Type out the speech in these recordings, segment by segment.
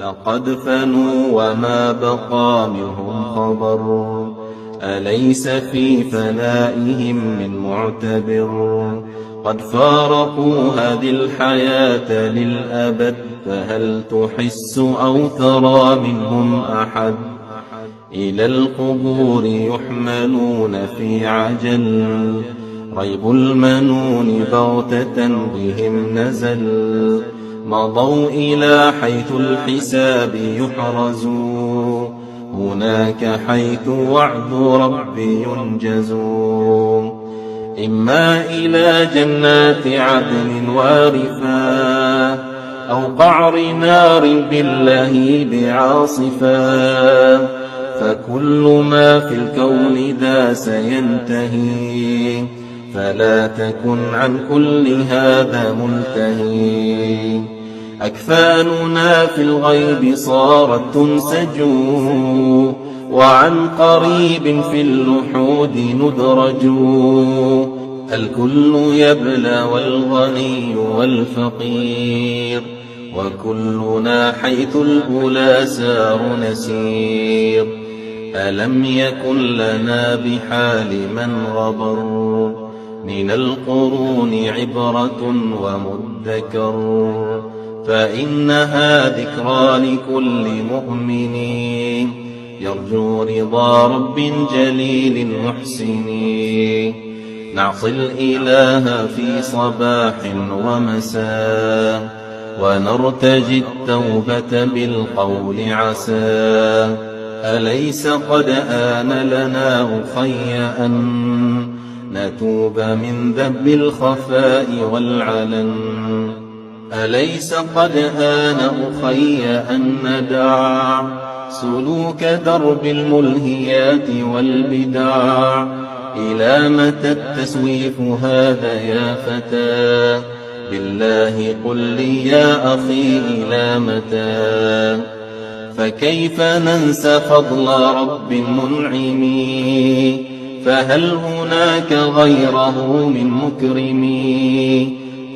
لقد فنوا وما بقى منهم خبر، أليس في فنائهم من معتبر؟ قد فارقوا هذه الحياة للأبد، فهل تحس أو ترى منهم أحد؟ إلى القبور يحملون في عجل، ريب المنون بغتة بهم نزل. مضوا إلى حيث الحساب يحرزوا، هناك حيث وعد ربي ينجز. إما إلى جنات عدن وارفا، أو قعر نار باللهيب عاصفا. فكل ما في الكون ذا سينتهي، فلا تكن عن كل هذا ملتهي. أكفاننا في الغيب صارت تنسج، وعن قريب في اللحود ندرج. الكل يبلى والغني والفقير، وكلنا حيث الأولى سار نسير. ألم يكن لنا بحال من غبر، من القرون عبرة ومدكر. فإنها ذكرى لكل مؤمن، يرجو رضا رب جليل محسن. نعصي الإله في صباح ومساء، ونرتجي التوبة بالقول عسى. أليس قد آن لنا أخي أن نتوب من ذنب الخفاء والعلن؟ أليس قد آن أخي أن ندع سلوك درب الملهيات والبدع؟ إلى متى التسويف هذا يا فتى؟ بالله قل لي يا أخي إلى متى؟ فكيف ننسى فضل رب منعم؟ فهل هناك غيره من مكرم؟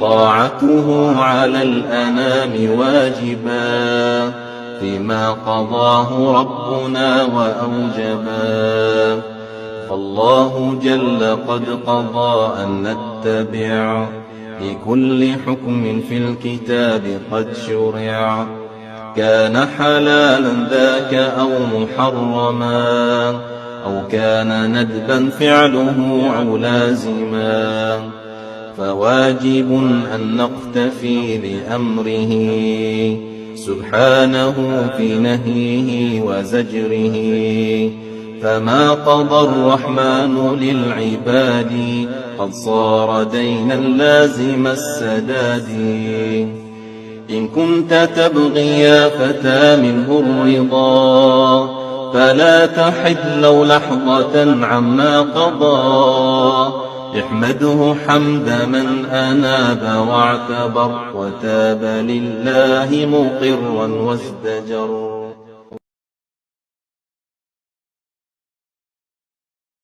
طاعته على الأنام واجبا، فيما قضاه ربنا وأوجبا. فالله جل قد قضى أن نتبع، لكل حكم في الكتاب قد شرع. كان حلالا ذاك أو محرما، أو كان ندبا فعله أو لازما. فواجب أن نقتفي بأمره سبحانه في نهيه وزجره. فما قضى الرحمن للعباد قد صار دينا لازم السداد. إن كنت تبغي يا فتى منه الرضا، فلا تحد لو لحظة عما قضى. احمده حمد من أناب واعتبر، وتاب لله مقرا وازدجر.